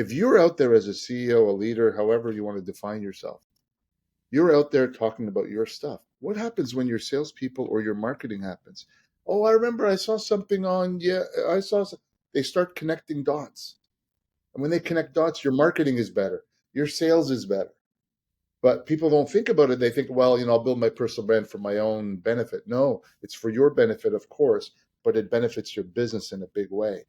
If you're out there as a CEO, a leader, however you want to define yourself, you're out there talking about your stuff. What happens when your salespeople or your marketing happens? Oh, I remember I saw something on, they start connecting dots. And when they connect dots, your marketing is better. Your sales is better. But people don't think about it. They think, well, I'll build my personal brand for my own benefit. No, it's for your benefit, of course, but it benefits your business in a big way.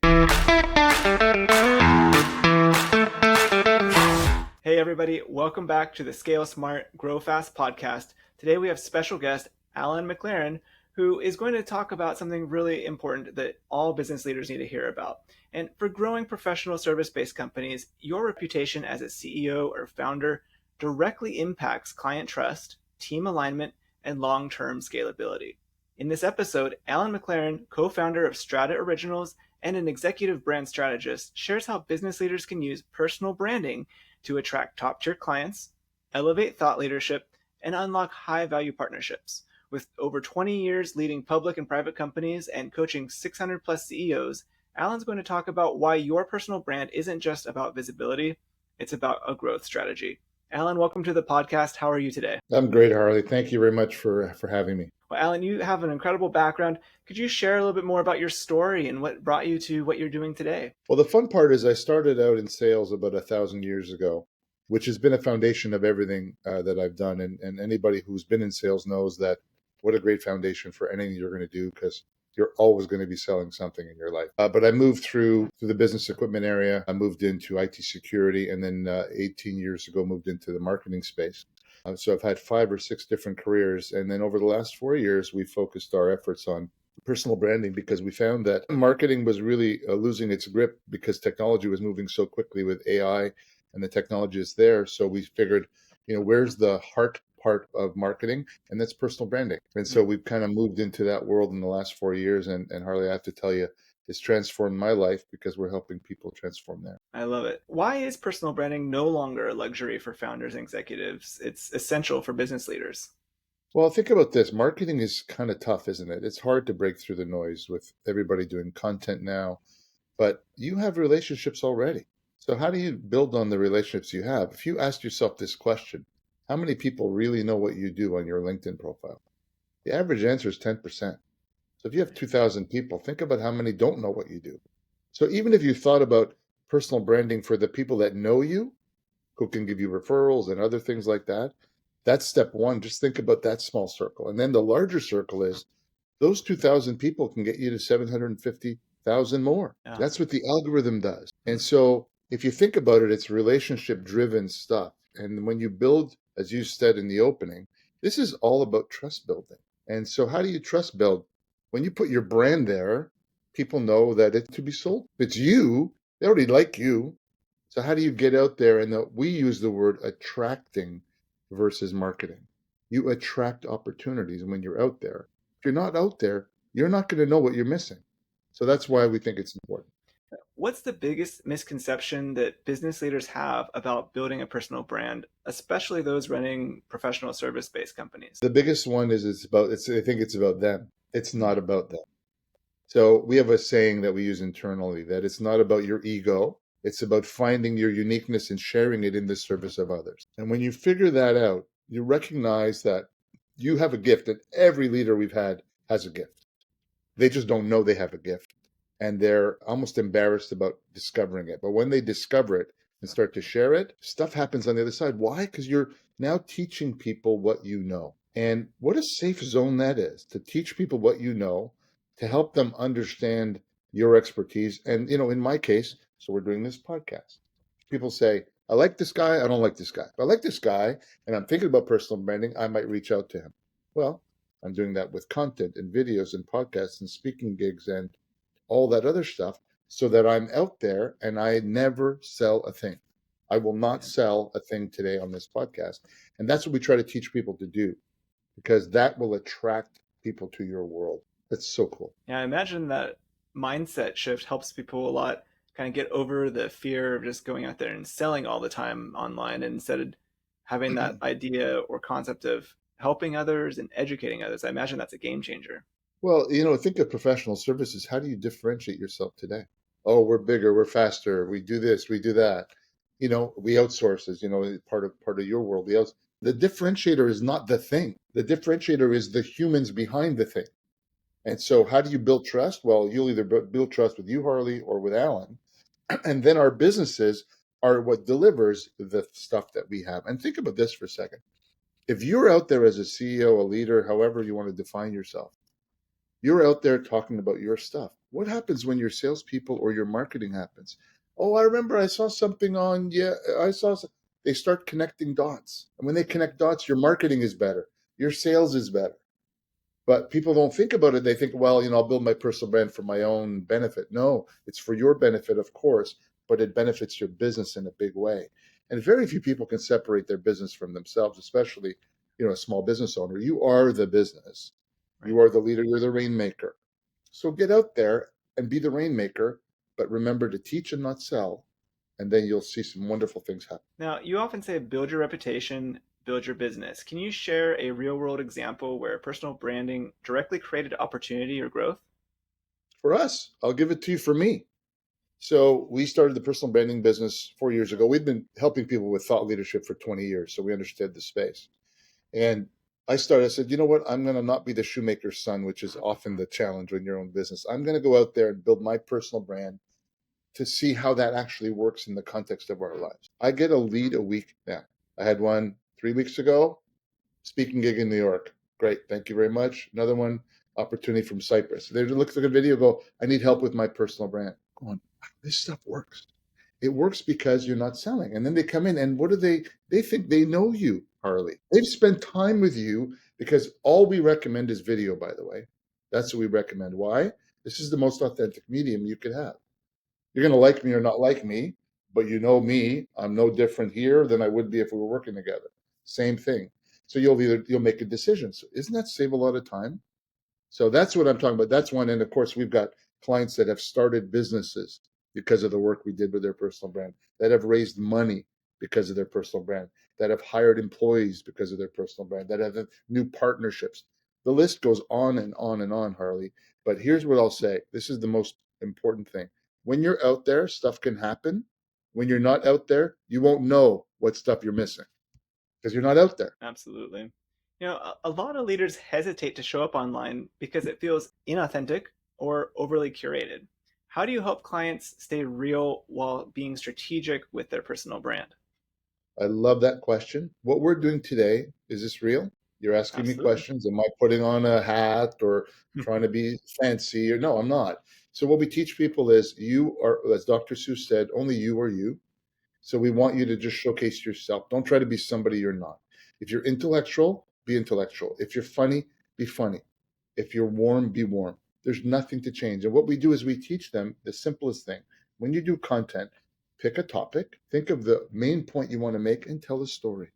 Hey everybody, welcome back to the Scale Smart, Grow Fast podcast. Today we have special guest Alan McLaren, who is going to talk about something really important that all business leaders need to hear about. And for growing professional service-based companies, your reputation as a CEO or founder directly impacts client trust, team alignment, and long-term scalability. In this episode, Alan McLaren, co-founder of Strata Originals and an executive brand strategist, shares how business leaders can use personal branding to attract top-tier clients, elevate thought leadership, and unlock high-value partnerships. With over 20 years leading public and private companies and coaching 600 plus CEOs, Alan's going to talk about why your personal brand isn't just about visibility, it's about a growth strategy. Alan, welcome to the podcast. How are you today? I'm great, Harley. Thank you very much for having me. Well, Alan, you have an incredible background. Could you share a little bit more about your story and what brought you to what you're doing today? Well, the fun part is I started out in sales about 1,000 years ago, which has been a foundation of everything that I've done. And anybody who's been in sales knows that what a great foundation for anything you're going to do, because you're always going to be selling something in your life. But I moved through the business equipment area. I moved into IT security, and then 18 years ago moved into the marketing space. So I've had 5 or 6 different careers. And then over the last 4 years, we focused our efforts on personal branding because we found that marketing was really losing its grip because technology was moving so quickly with AI and the technology is there. So we figured, where's the heart part of marketing? And that's personal branding. And so we've kind of moved into that world in the last 4 years. And Harley, I have to tell you, it's transformed my life because we're helping people transform there. I love it. Why is personal branding no longer a luxury for founders and executives? It's essential for business leaders. Well, think about this. Marketing is kind of tough, isn't it? It's hard to break through the noise with everybody doing content now, but you have relationships already. So how do you build on the relationships you have? If you ask yourself this question, how many people really know what you do on your LinkedIn profile? The average answer is 10%. So if you have 2,000 people, think about how many don't know what you do. So even if you thought about personal branding for the people that know you, who can give you referrals and other things like that, that's step one. Just think about that small circle. And then the larger circle is those 2,000 people can get you to 750,000 more. Yeah. That's what the algorithm does. And so if you think about it, it's relationship driven stuff. And when you build, as you said in the opening, this is all about trust building. And so how do you trust build? When you put your brand there, people know that it's to be sold. If it's you, they already like you. So how do you get out there? And we use the word attracting versus marketing. You attract opportunities when you're out there. If you're not out there, you're not going to know what you're missing. So that's why we think it's important. What's the biggest misconception that business leaders have about building a personal brand, especially those running professional service-based companies? The biggest one is I think it's about them. It's not about them. So we have a saying that we use internally that it's not about your ego. It's about finding your uniqueness and sharing it in the service of others. And when you figure that out, you recognize that you have a gift, and every leader we've had has a gift. They just don't know they have a gift. And they're almost embarrassed about discovering it. But when they discover it and start to share it, stuff happens on the other side. Why? Because you're now teaching people what you know. And what a safe zone that is, to teach people what you know, to help them understand your expertise. And, in my case, so we're doing this podcast. People say, I like this guy, I don't like this guy. If I like this guy and I'm thinking about personal branding, I might reach out to him. Well, I'm doing that with content and videos and podcasts and speaking gigs and all that other stuff so that I'm out there and I never sell a thing. I will not sell a thing today on this podcast. And that's what we try to teach people to do, because that will attract people to your world. That's so cool. Yeah, I imagine that mindset shift helps people a lot kind of get over the fear of just going out there and selling all the time online, and instead of having that idea or concept of helping others and educating others. I imagine that's a game changer. Well, think of professional services. How do you differentiate yourself today? Oh, we're bigger, we're faster, we do this, we do that. We outsource, as part of your world. The differentiator is not the thing. The differentiator is the humans behind the thing. And so, how do you build trust? Well, you'll either build trust with you, Harley, or with Alan, and then our businesses are what delivers the stuff that we have. And think about this for a second. If you're out there as a CEO, a leader, however you want to define yourself, you're out there talking about your stuff. What happens when your salespeople or your marketing happens? Oh, I remember I saw something on, yeah, I saw. They start connecting dots. And when they connect dots, your marketing is better, your sales is better. But people don't think about it. They think, well, I'll build my personal brand for my own benefit. No, it's for your benefit, of course, but it benefits your business in a big way. And very few people can separate their business from themselves, especially, a small business owner. You are the business. Right. You are the leader. You're the rainmaker. So get out there and be the rainmaker, but remember to teach and not sell. And then you'll see some wonderful things happen. Now, you often say build your reputation, build your business. Can you share a real world example where personal branding directly created opportunity or growth? For us, I'll give it to you for me. So we started the personal branding business 4 years ago. We've been helping people with thought leadership for 20 years, so we understood the space. And I said, you know what? I'm going to not be the shoemaker's son, which is often the challenge when you're own business. I'm going to go out there and build my personal brand to see how that actually works in the context of our lives. I get a lead a week now. I had one 3 weeks ago, speaking gig in New York. Great. Thank you very much. Another one, opportunity from Cyprus. They look at the video, go, I need help with my personal brand. Going, wow, this stuff works. It works because you're not selling. And then they come in and what do they think they know you, Harley. They've spent time with you because all we recommend is video, by the way. That's what we recommend. Why? This is the most authentic medium you could have. You're going to like me or not like me, but you know me. I'm no different here than I would be if we were working together. Same thing. So you'll make a decision. So isn't that save a lot of time? So that's what I'm talking about. That's one. And of course, we've got clients that have started businesses because of the work we did with their personal brand, that have raised money because of their personal brand, that have hired employees because of their personal brand, that have new partnerships. The list goes on and on and on, Harley. But here's what I'll say. This is the most important thing. When you're out there, stuff can happen. When you're not out there, you won't know what stuff you're missing because you're not out there. Absolutely. A lot of leaders hesitate to show up online because it feels inauthentic or overly curated. How do you help clients stay real while being strategic with their personal brand? I love that question. What we're doing today, is this real? You're asking me Absolutely. questions. Am I putting on a hat or trying to be fancy? Or no, I'm not. So what we teach people is you are, as Dr. Seuss said, only you are you. So we want you to just showcase yourself. Don't try to be somebody you're not. If you're intellectual, be intellectual. If you're funny, be funny. If you're warm, be warm. There's nothing to change. And what we do is we teach them the simplest thing. When you do content, pick a topic, think of the main point you want to make, and tell a story.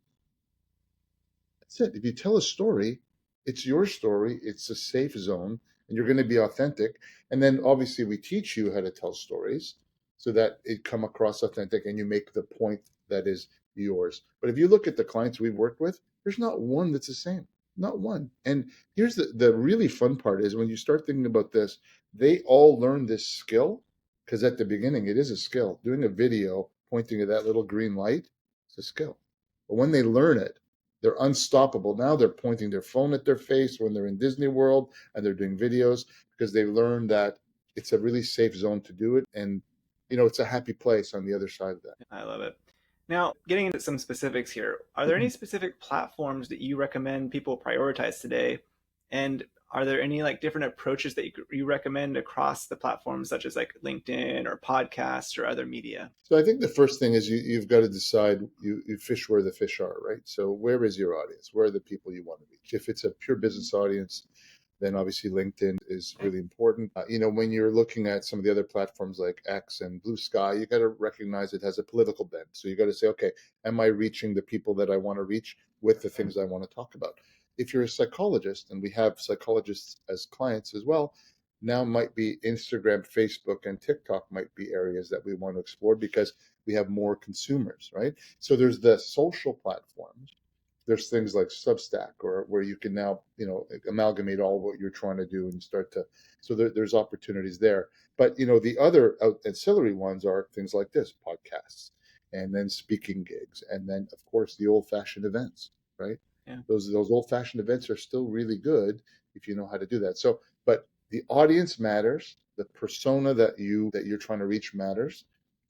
That's it. If you tell a story, it's your story, it's a safe zone, and you're going to be authentic. And then obviously we teach you how to tell stories so that it come across authentic and you make the point that is yours. But if you look at the clients we've worked with, there's not one that's the same. Not one. And here's the really fun part is when you start thinking about this, they all learn this skill because at the beginning it is a skill. Doing a video pointing at that little green light, it's a skill. But when they learn it, they're unstoppable. Now they're pointing their phone at their face when they're in Disney World and they're doing videos because they learned that it's a really safe zone to do it. And, it's a happy place on the other side of that. I love it. Now, getting into some specifics here, are there any specific platforms that you recommend people prioritize today? And are there any different approaches that you recommend across the platforms, such as LinkedIn or podcasts or other media? So I think the first thing is you've got to decide you fish where the fish are, right? So where is your audience? Where are the people you want to reach? If it's a pure business audience, then obviously LinkedIn is really important. When you're looking at some of the other platforms like X and Blue Sky, you got to recognize it has a political bent. So you got to say, okay, am I reaching the people that I want to reach with the things I want to talk about? If you're a psychologist, and we have psychologists as clients as well, now might be Instagram, Facebook, and TikTok might be areas that we want to explore because we have more consumers, right? So there's the social platforms, there's things like Substack or where you can now, amalgamate all what you're trying to do and start to, so there's opportunities there. But, the other ancillary ones are things like this, podcasts. and then speaking gigs, and then of course the old-fashioned events, right? Yeah. Those old-fashioned events are still really good if you know how to do that. So, but the audience matters, the persona that you're trying to reach matters,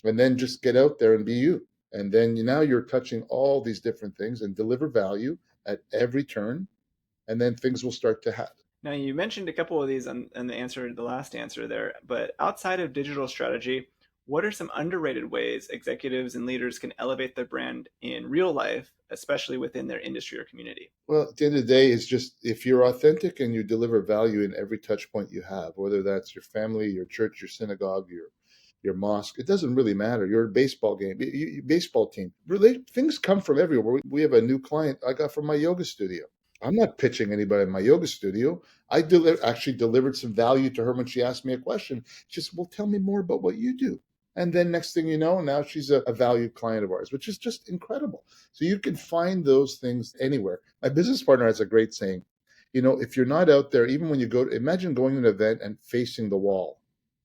and then just get out there and be you. And then now you're touching all these different things and deliver value at every turn, and then things will start to happen. Now, you mentioned a couple of these on the answer, the last answer there, but outside of digital strategy, what are some underrated ways executives and leaders can elevate their brand in real life, especially within their industry or community? Well, at the end of the day, it's just if you're authentic and you deliver value in every touch point you have, whether that's your family, your church, your synagogue, your mosque, it doesn't really matter. Your baseball game, your baseball team, really, things come from everywhere. We have a new client I got from my yoga studio. I'm not pitching anybody in my yoga studio. Actually delivered some value to her when she asked me a question. She said, "Well, tell me more about what you do." And then next thing you know, now she's a valued client of ours, which is just incredible. So you can find those things anywhere. My business partner has a great saying, if you're not out there, even when you imagine going to an event and facing the wall.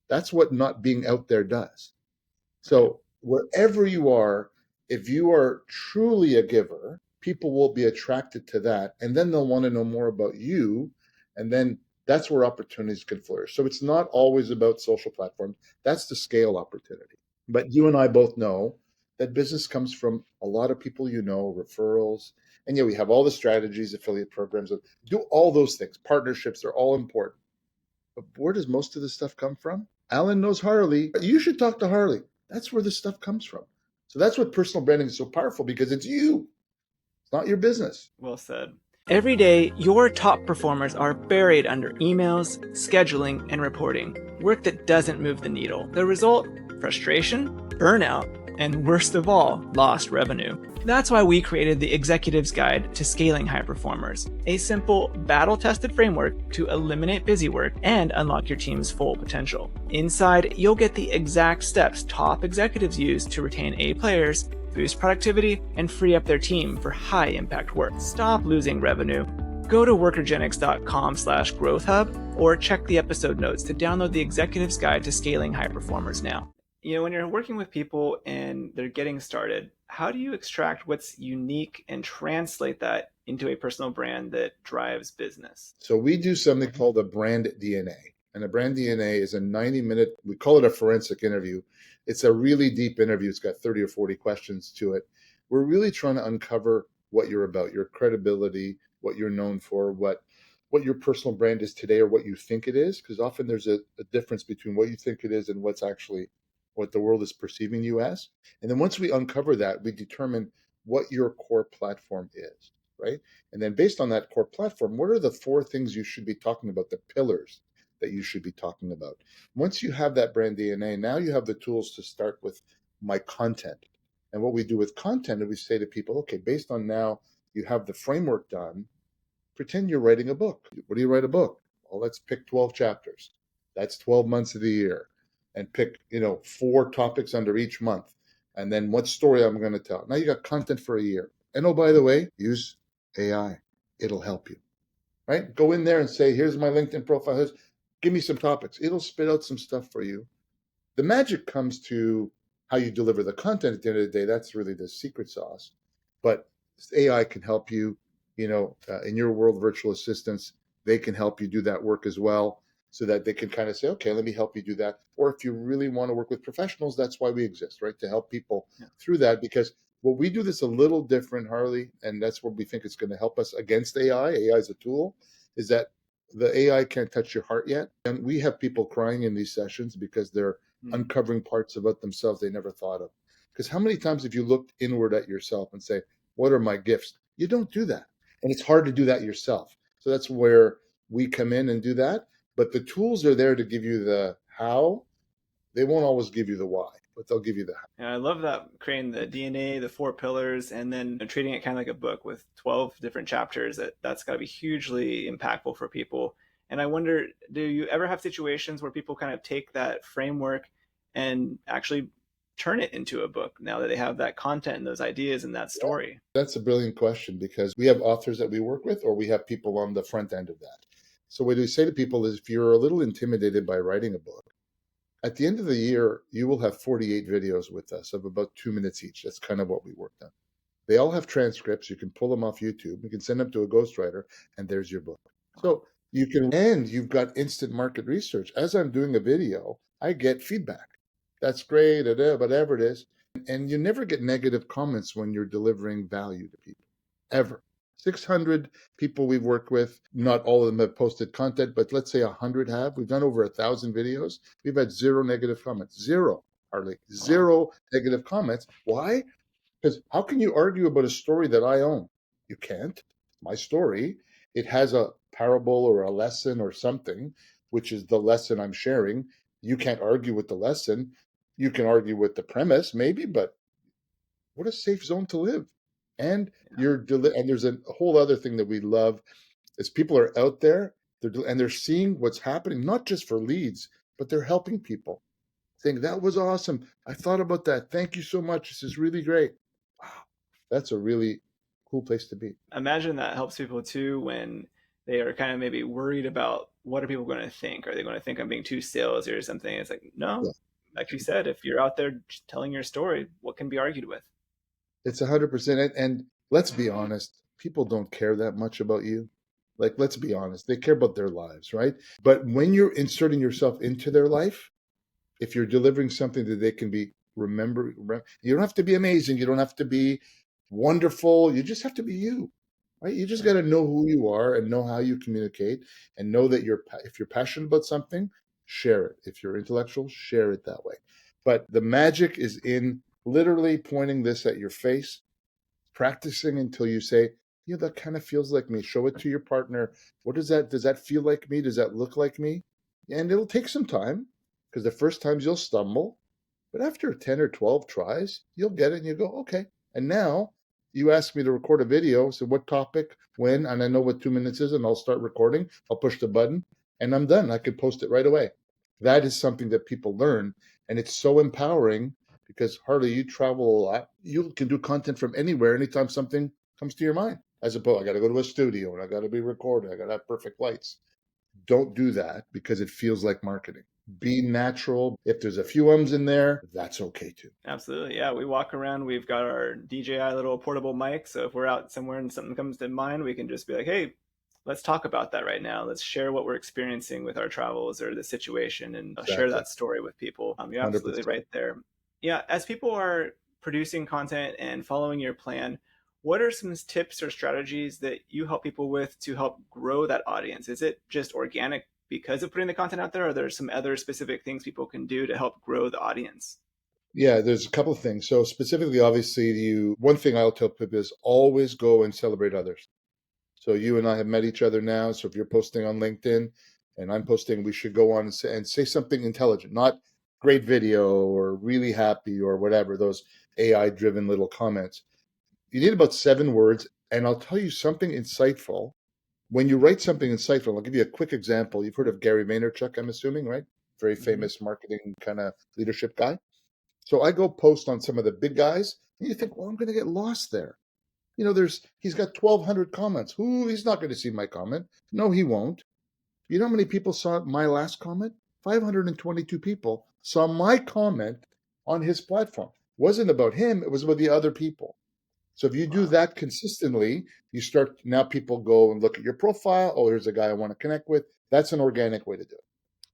That's what not being out there does. Right. So wherever you are, if you are truly a giver, people will be attracted to that. And then they'll want to know more about you. And then that's where opportunities can flourish. So it's not always about social platforms. That's the scale opportunity. But you and I both know that business comes from a lot of people, referrals. And yeah, we have all the strategies, affiliate programs, do all those things, partnerships, they're all important. But where does most of this stuff come from? Alan knows Harley. You should talk to Harley. That's where this stuff comes from. So that's what personal branding is so powerful, because it's you. It's not your business. Well said. Every day, your top performers are buried under emails, scheduling, and reporting. Work that doesn't move the needle. The result? Frustration, burnout, and worst of all, lost revenue. That's why we created the Executive's Guide to Scaling High Performers, a simple, battle-tested framework to eliminate busy work and unlock your team's full potential. Inside, you'll get the exact steps top executives use to retain A players, boost productivity, and free up their team for high-impact work. Stop losing revenue. Go to workergenix.com/growthhub or check the episode notes to download the Executive's Guide to Scaling High Performers now. When you're working with people and they're getting started, how do you extract what's unique and translate that into a personal brand that drives business? So we do something called a brand DNA. And a brand DNA is a 90-minute, we call it a forensic interview. It's a really deep interview. It's got 30 or 40 questions to it. We're really trying to uncover what you're about, your credibility, what you're known for, what your personal brand is today, or what you think it is, because often there's a difference between what you think it is and what the world is perceiving you as. And then once we uncover that, we determine what your core platform is, right? And then based on that core platform, what are the 4 things you should be talking about, the pillars that you should be talking about? Once you have that brand DNA, now you have the tools to start with my content. And what we do with content is we say to people, okay, based on now you have the framework done, pretend you're writing a book. What do you write a book? Well, let's pick 12 chapters. That's 12 months of the year. And pick, 4 topics under each month. And then what story I'm going to tell. Now you got content for a year. And oh, by the way, use AI. It'll help you, right? Go in there and say, here's my LinkedIn profile. Give me some topics. It'll spit out some stuff for you. The magic comes to how you deliver the content at the end of the day. That's really the secret sauce. But AI can help you, in your world, virtual assistants, they can help you do that work as well, so that they can kind of say, okay, let me help you do that. Or if you really want to work with professionals, that's why we exist, right? To help people through that, because what we do that's a little different, Harley, and that's where we think it's going to help us against AI. AI is a tool, is that the AI can't touch your heart yet. And we have people crying in these sessions because they're uncovering parts about themselves they never thought of. Because how many times have you looked inward at yourself and say, what are my gifts? You don't do that. And it's hard to do that yourself. So that's where we come in and do that. But the tools are there to give you the how. They won't always give you the why, but they'll give you the how. Yeah, I love that, creating the DNA, the 4 pillars, and then treating it kind of like a book with 12 different chapters. That's got to be hugely impactful for people. And I wonder, do you ever have situations where people kind of take that framework and actually turn it into a book now that they have that content and those ideas and that story? That's a brilliant question, because we have authors that we work with, or we have people on the front end of that. So what we say to people is, if you're a little intimidated by writing a book, At the end of the year, you will have 48 videos with us of about 2 minutes each. That's kind of what we worked on. They all have transcripts. You can pull them off YouTube. You can send them to a ghostwriter, and there's your book. Wow. So you can, and you've got instant market research. As I'm doing a video, I get feedback. That's great, whatever it is. And you never get negative comments when you're delivering value to people, ever. 600 people we've worked with, not all of them have posted content, but let's say 100 have. We've done over 1,000 videos. We've had zero negative comments. Zero, hardly. Wow. Zero negative comments. Why? Because how can you argue about a story that I own? You can't. My story. It has a parable or a lesson or something, which is the lesson I'm sharing. You can't argue with the lesson. You can argue with the premise, maybe, but what a safe zone to live. And Yeah. and there's a whole other thing that we love is people are out there, and they're seeing what's happening, not just for leads, but they're helping people saying, that was awesome. I thought about that. Thank you so much. This is really great. Wow. That's a really cool place to be. Imagine that helps people too when they are kind of maybe worried about what are people going to think? Are they going to think I'm being too salesy or something? It's like, no, Yeah. like you said, if you're out there telling your story, what can be argued with? It's 100%. And let's be honest, people don't care that much about you. Like, let's be honest. They care about their lives, right? But when you're inserting yourself into their life, if you're delivering something that they can be you don't have to be amazing. You don't have to be wonderful. You just have to be you, right? You just Yeah, got to know who you are and know how you communicate and know that if you're passionate about something, share it. If you're intellectual, share it that way. But the magic is in literally pointing this at your face, practicing until you say, yeah, that kind of feels like me. Show it to your partner. What does that feel like me? Does that look like me? And it'll take some time because the first times you'll stumble, but after 10 or 12 tries, you'll get it and you go, okay. And now you ask me to record a video. So what topic, when, and I know what 2 minutes is, and I'll start recording. I'll push the button and I'm done. I can post it right away. That is something that people learn. And it's so empowering because Harley, you travel a lot. You can do content from anywhere anytime something comes to your mind. As opposed, I got to go to a studio and I got to be recorded. I got to have perfect lights. Don't do that because it feels like marketing. Be natural. If there's a few ums in there, that's okay too. absolutely. Yeah, we walk around. We've got our DJI little portable mic. So if we're out somewhere and something comes to mind, we can just be like, hey, let's talk about that right now. Let's share what we're experiencing with our travels or the situation and share Exactly. that story with people. You're absolutely 100%. right there. Yeah, as people are producing content and following your plan, what are some tips or strategies that you help people with to help grow that audience? Is it just organic because of putting the content out there, or are there some other specific things people can do to help grow the audience? Yeah, there's a couple of things. So specifically, obviously, one thing I'll tell people is always go and celebrate others. So you and I have met each other now. So if you're posting on LinkedIn and I'm posting, we should go on and say something intelligent, not great video or really happy or whatever, those AI driven little comments. You need about 7 words. And I'll tell you something insightful. When you write something insightful, I'll give you a quick example. You've heard of Gary Vaynerchuk, I'm assuming, right? Very Mm-hmm. famous marketing kind of leadership guy. So I go post on some of the big guys, and you think, well, I'm going to get lost there. He's got 1,200 comments. He's not going to see my comment. No, he won't. You know how many people saw my last comment? 522 people saw my comment on his platform. It wasn't about him, it was about the other people. So if you do Wow. that consistently, now people go and look at your profile. Oh, here's a guy I want to connect with. That's an organic way to do it.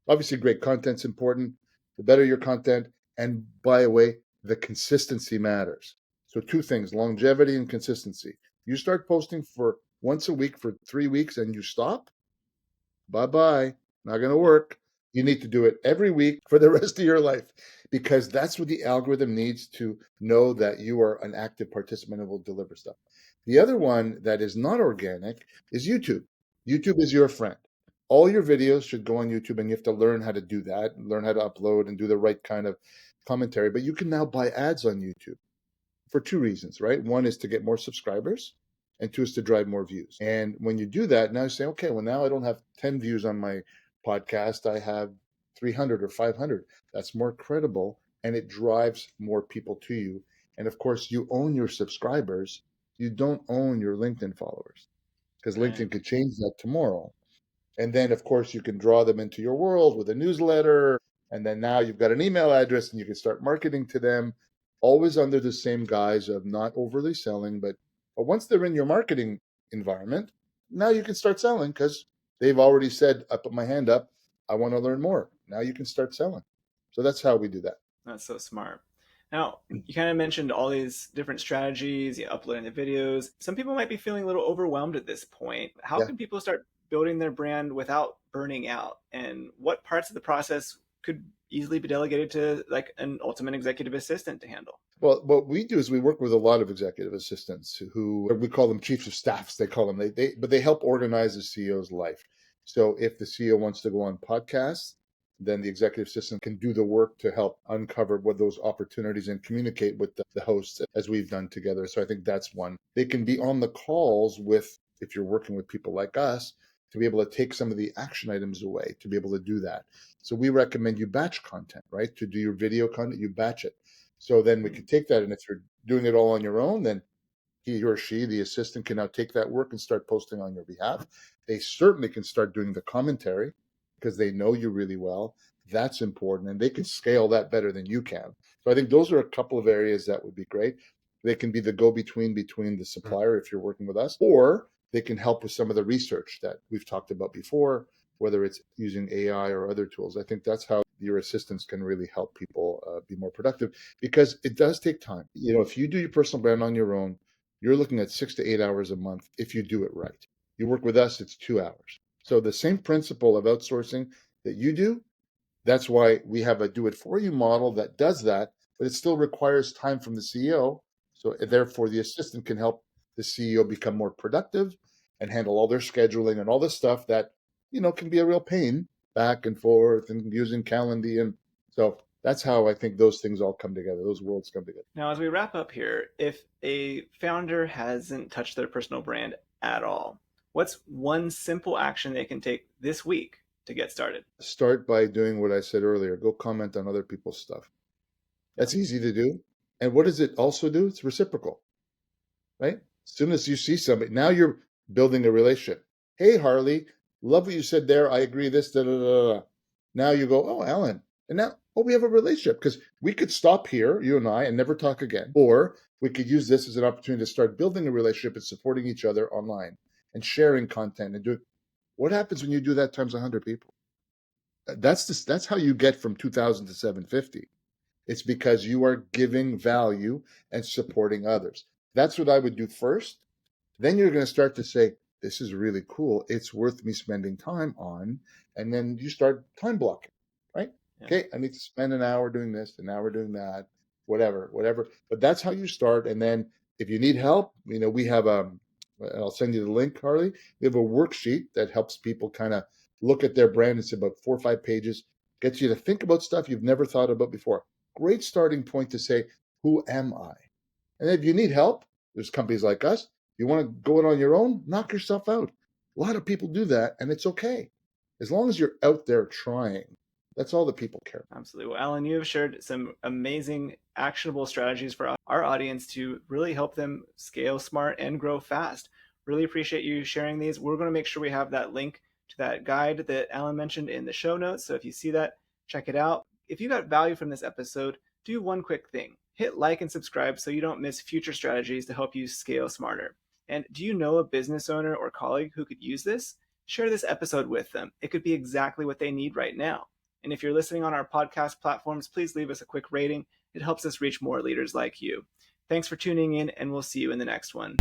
Obviously, great content's important. The better your content. And by the way, the consistency matters. So two things, longevity and consistency. You start posting for once a week for 3 weeks and you stop, bye-bye, not going to Yeah. work. You need to do it every week for the rest of your life because that's what the algorithm needs to know that you are an active participant and will deliver stuff. The other one that is not organic is YouTube. YouTube is your friend. All your videos should go on YouTube and you have to learn how to do that, and learn how to upload and do the right kind of commentary. But you can now buy ads on YouTube for two reasons, right? One is to get more subscribers, and two is to drive more views. And when you do that, now you say, okay, well, now I don't have 10 views on my podcast. I have 300 or 500. That's more credible and it drives more people to you. And of course, you own your subscribers. You don't own your LinkedIn followers because Right. LinkedIn could change that tomorrow. And then, of course, you can draw them into your world with a newsletter. And then now you've got an email address and you can start marketing to them, always under the same guise of not overly selling. But once they're in your marketing environment, now you can start selling because they've already said, I put my hand up, I want to learn more. Now you can start selling. So that's how we do that. That's so smart. Now, you kind of mentioned all these different strategies, you uploading the videos. Some people might be feeling a little overwhelmed at this point. How Yeah. can people start building their brand without burning out? And what parts of the process could easily be delegated to like an ultimate executive assistant to handle? Well, what we do is we work with a lot of executive assistants who we call them chiefs of staffs. They call them but they help organize the CEO's life. So if the CEO wants to go on podcasts, then the executive assistant can do the work to help uncover what those opportunities and communicate with the hosts as we've done together. So I think that's one. They can be on the calls with, if you're working with people like us, to be able to take some of the action items away, to be able to do that. So we recommend you batch content, right? To do your video content, you batch it. So then we could take that, and if you're doing it all on your own, then he or she, the assistant, can now take that work and start posting on your behalf. They certainly can start doing the commentary because they know you really well. That's important, and they can scale that better than you can. So I think those are a couple of areas that would be great. They can be the go-between between the supplier if you're working with us, or they can help with some of the research that we've talked about before, whether it's using AI or other tools. I think that's how your assistants can really help people be more productive because it does take time. If you do your personal brand on your own, you're looking at 6 to 8 hours a month if you do it right. You work with us, it's 2 hours. So the same principle of outsourcing that you do, that's why we have a do it for you model that does that, but it still requires time from the CEO. So therefore, the assistant can help the CEO become more productive and handle all their scheduling and all this stuff that, can be a real pain back and forth and using Calendly. And so that's how I think those things all come together. Those worlds come together. Now, as we wrap up here, if a founder hasn't touched their personal brand at all, what's one simple action they can take this week to get started? Start by doing what I said earlier. Go comment on other people's stuff. That's easy to do. And what does it also do? It's reciprocal, right? As soon as you see somebody, now you're building a relationship. Hey, Harley, love what you said there. I agree this, da, da, da, da. Now you go, oh, Alan. And now, we have a relationship because we could stop here, you and I, and never talk again. Or we could use this as an opportunity to start building a relationship and supporting each other online and sharing content and doing. What happens when you do that times 100 people? That's how you get from 2,000 to 750. It's because you are giving value and supporting others. That's what I would do first. Then you're going to start to say, this is really cool. It's worth me spending time on. And then you start time blocking, right? Yeah. Okay, I need to spend an hour doing this, an hour doing that, whatever. But that's how you start. And then if you need help, we have I'll send you the link, Harley. We have a worksheet that helps people kind of look at their brand. It's about 4 or 5 pages, gets you to think about stuff you've never thought about before. Great starting point to say, who am I? And if you need help, there's companies like us. If you want to go it on your own, knock yourself out. A lot of people do that, and it's okay. As long as you're out there trying, that's all that people care about. Absolutely. Well, Alan, you have shared some amazing actionable strategies for our audience to really help them scale smart and grow fast. Really appreciate you sharing these. We're going to make sure we have that link to that guide that Alan mentioned in the show notes. So if you see that, check it out. If you got value from this episode, do one quick thing. Hit like and subscribe so you don't miss future strategies to help you scale smarter. And do you know a business owner or colleague who could use this? Share this episode with them. It could be exactly what they need right now. And if you're listening on our podcast platforms, please leave us a quick rating. It helps us reach more leaders like you. Thanks for tuning in, and we'll see you in the next one.